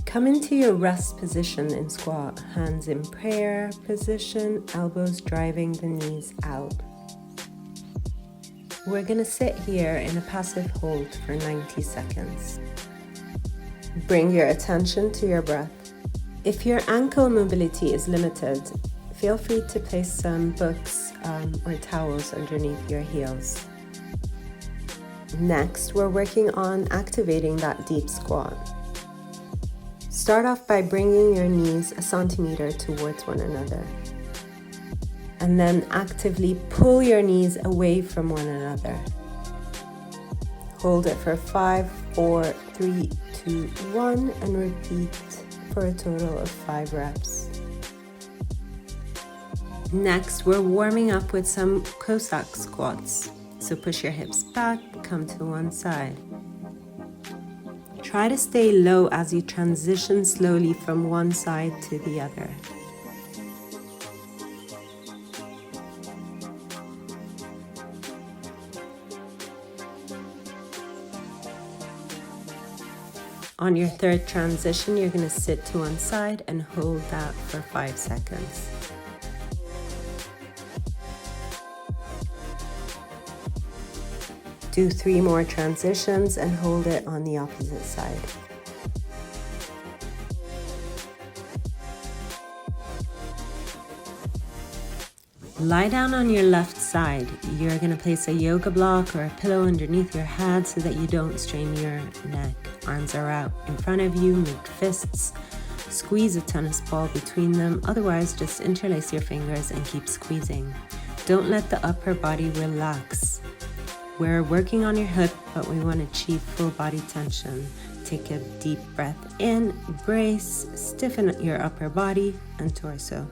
Come into your rest position in squat, hands in prayer position, elbows driving the knees out. We're going to sit here in a passive hold for 90 seconds. Bring your attention to your breath. If your ankle mobility is limited, feel free to place some books or towels underneath your heels. Next, we're working on activating that deep squat. Start off by bringing your knees a centimeter towards one another. And then actively pull your knees away from one another. Hold it for 5, 4, 3, 2, 1, and repeat for a total of 5 reps. Next, we're warming up with some Cossack Squats. So push your hips back, come to one side. Try to stay low as you transition slowly from one side to the other. On your third transition, you're going to sit to one side and hold that for 5 seconds. Do 3 more transitions and hold it on the opposite side. Lie down on your left side. You're going to place a yoga block or a pillow underneath your head so that you don't strain your neck. Arms are out in front of you, make fists. Squeeze a tennis ball between them, otherwise just interlace your fingers and keep squeezing. Don't let the upper body relax. We're working on your hip, but we want to achieve full body tension. Take a deep breath in, brace, stiffen your upper body and torso.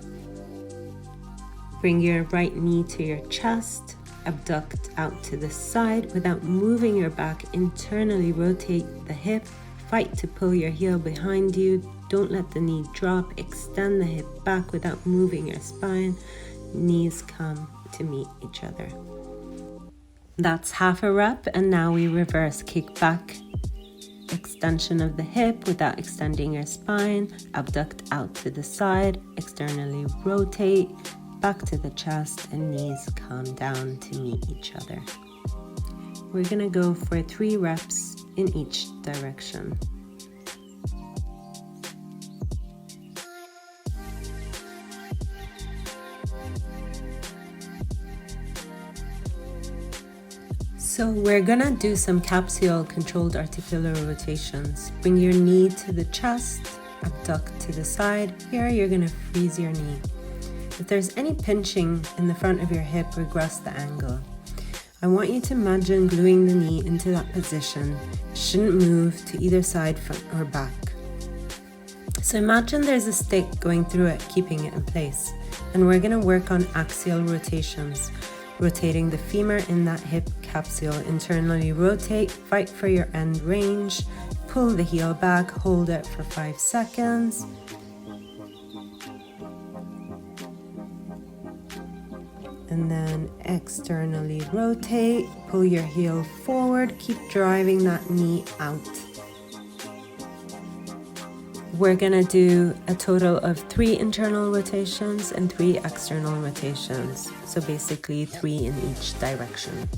Bring your right knee to your chest, abduct out to the side without moving your back. Internally rotate the hip, fight to pull your heel behind you. Don't let the knee drop, extend the hip back without moving your spine. Knees come to meet each other. That's half a rep, and now we reverse. Kick back, extension of the hip without extending your spine, abduct out to the side, externally rotate, back to the chest, and knees come down to meet each other. We're gonna go for 3 reps in each direction. So we're gonna do some capsule controlled articular rotations. Bring your knee to the chest, abduct to the side. Here you're gonna freeze your knee. If there's any pinching in the front of your hip, regress the angle. I want you to imagine gluing the knee into that position. It shouldn't move to either side, front or back. So imagine there's a stick going through it, keeping it in place. And we're gonna work on axial rotations. Rotating the femur in that hip capsule. Internally rotate, fight for your end range, pull the heel back, hold it for 5 seconds. And then externally rotate, pull your heel forward, keep driving that knee out. We're gonna do a total of 3 internal rotations and 3 external rotations. So basically 3 in each direction.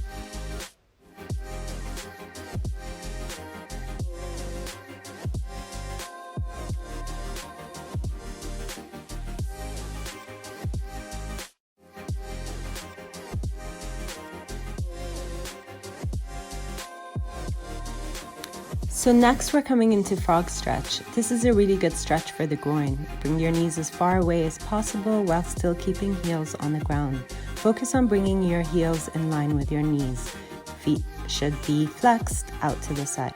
So next we're coming into frog stretch. This is a really good stretch for the groin. Bring your knees as far away as possible while still keeping heels on the ground. Focus on bringing your heels in line with your knees. Feet should be flexed out to the side.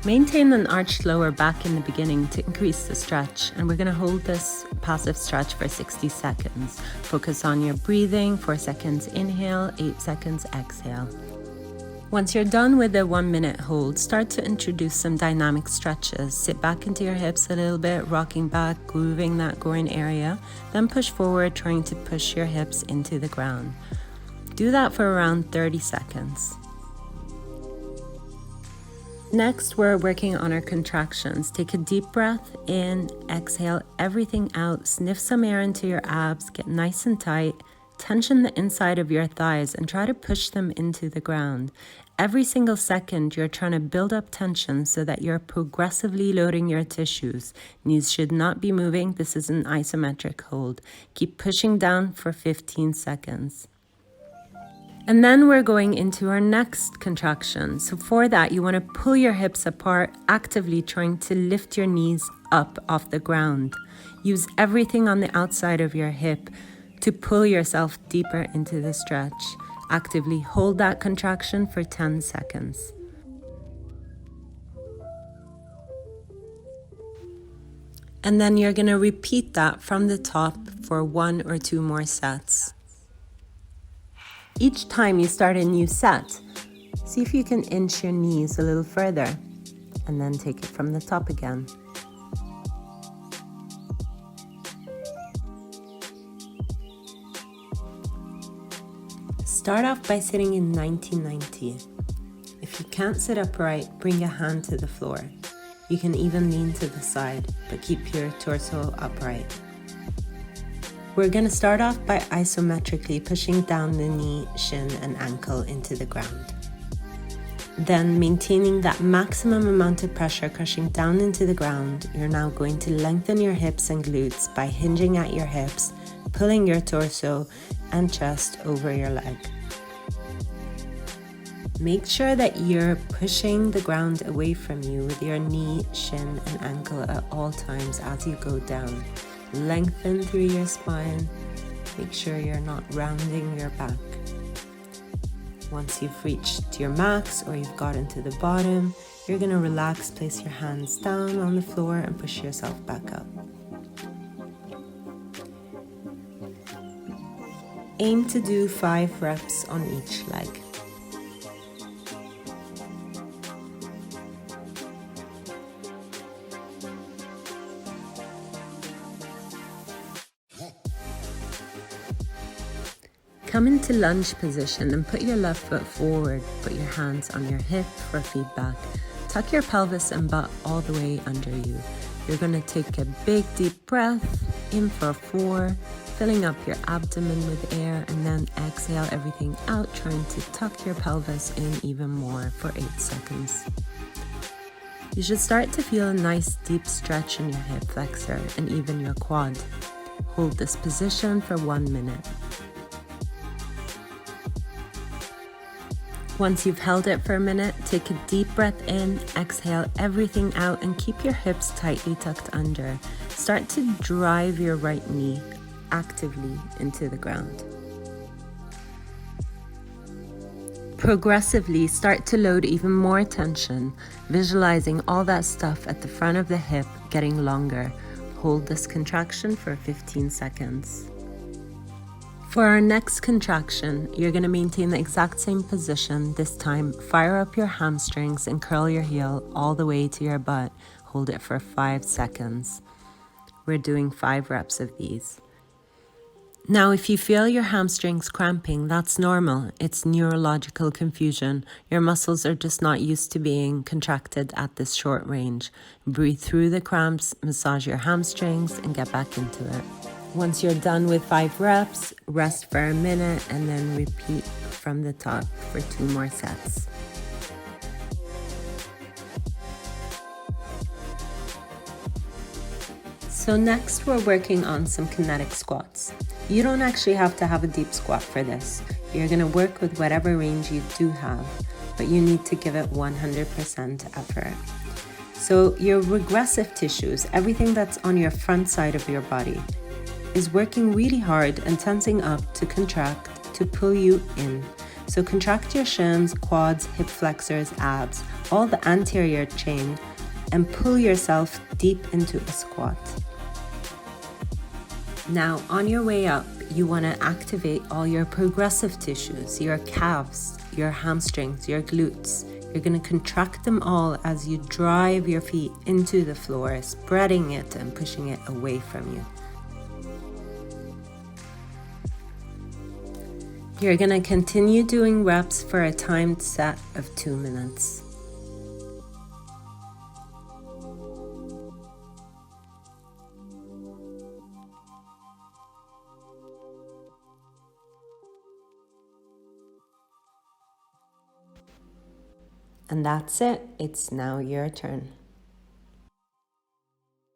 Maintain an arched lower back in the beginning to increase the stretch, and we're going to hold this passive stretch for 60 seconds. Focus on your breathing. 4 seconds inhale, 8 seconds exhale. Once you're done with the 1 minute hold, start to introduce some dynamic stretches. Sit back into your hips a little bit, rocking back, grooving that groin area. Then push forward, trying to push your hips into the ground. Do that for around 30 seconds. Next, we're working on our contractions. Take a deep breath in, exhale everything out, sniff some air into your abs, get nice and tight, tension the inside of your thighs and try to push them into the ground. Every single second, you're trying to build up tension so that you're progressively loading your tissues. Knees should not be moving. This is an isometric hold. Keep pushing down for 15 seconds. And then we're going into our next contraction. So for that, you want to pull your hips apart, actively trying to lift your knees up off the ground. Use everything on the outside of your hip to pull yourself deeper into the stretch. Actively hold that contraction for 10 seconds. And then you're going to repeat that from the top for 1 or 2 more sets. Each time you start a new set, see if you can inch your knees a little further and then take it from the top again. Start off by sitting in 90-90. If you can't sit upright, bring a hand to the floor. You can even lean to the side, but keep your torso upright. We're going to start off by isometrically pushing down the knee, shin, and ankle into the ground. Then, maintaining that maximum amount of pressure crushing down into the ground, you're now going to lengthen your hips and glutes by hinging at your hips, pulling your torso and chest over your leg. Make sure that you're pushing the ground away from you with your knee, shin, and ankle at all times as you go down. Lengthen through your spine. Make sure you're not rounding your back. Once you've reached your max or you've gotten to the bottom, you're going to relax, place your hands down on the floor and push yourself back up. Aim to do 5 reps on each leg. Come into lunge position and put your left foot forward. Put your hands on your hip for feedback. Tuck your pelvis and butt all the way under you. You're going to take a big deep breath in for 4, filling up your abdomen with air, and then exhale everything out, trying to tuck your pelvis in even more for 8 seconds. You should start to feel a nice deep stretch in your hip flexor and even your quad. Hold this position for 1 minute. Once you've held it for a minute, take a deep breath in, exhale everything out, and keep your hips tightly tucked under. Start to drive your right knee actively into the ground. Progressively start to load even more tension, visualizing all that stuff at the front of the hip getting longer. Hold this contraction for 15 seconds. For our next contraction, you're going to maintain the exact same position. This time, fire up your hamstrings and curl your heel all the way to your butt. Hold it for 5 seconds. We're doing 5 reps of these. Now, if you feel your hamstrings cramping, that's normal. It's neurological confusion. Your muscles are just not used to being contracted at this short range. Breathe through the cramps, massage your hamstrings, and get back into it. Once you're done with 5 reps, rest for a minute and then repeat from the top for 2 more sets. So next we're working on some kinetic squats. You don't actually have to have a deep squat for this. You're going to work with whatever range you do have, but you need to give it 100% effort. So your regressive tissues, everything that's on your front side of your body, is working really hard and tensing up to contract, to pull you in. So contract your shins, quads, hip flexors, abs, all the anterior chain, and pull yourself deep into a squat. Now, on your way up, you want to activate all your progressive tissues, your calves, your hamstrings, your glutes. You're going to contract them all as you drive your feet into the floor, spreading it and pushing it away from you. You're going to continue doing reps for a timed set of 2 minutes. And that's it. It's now your turn.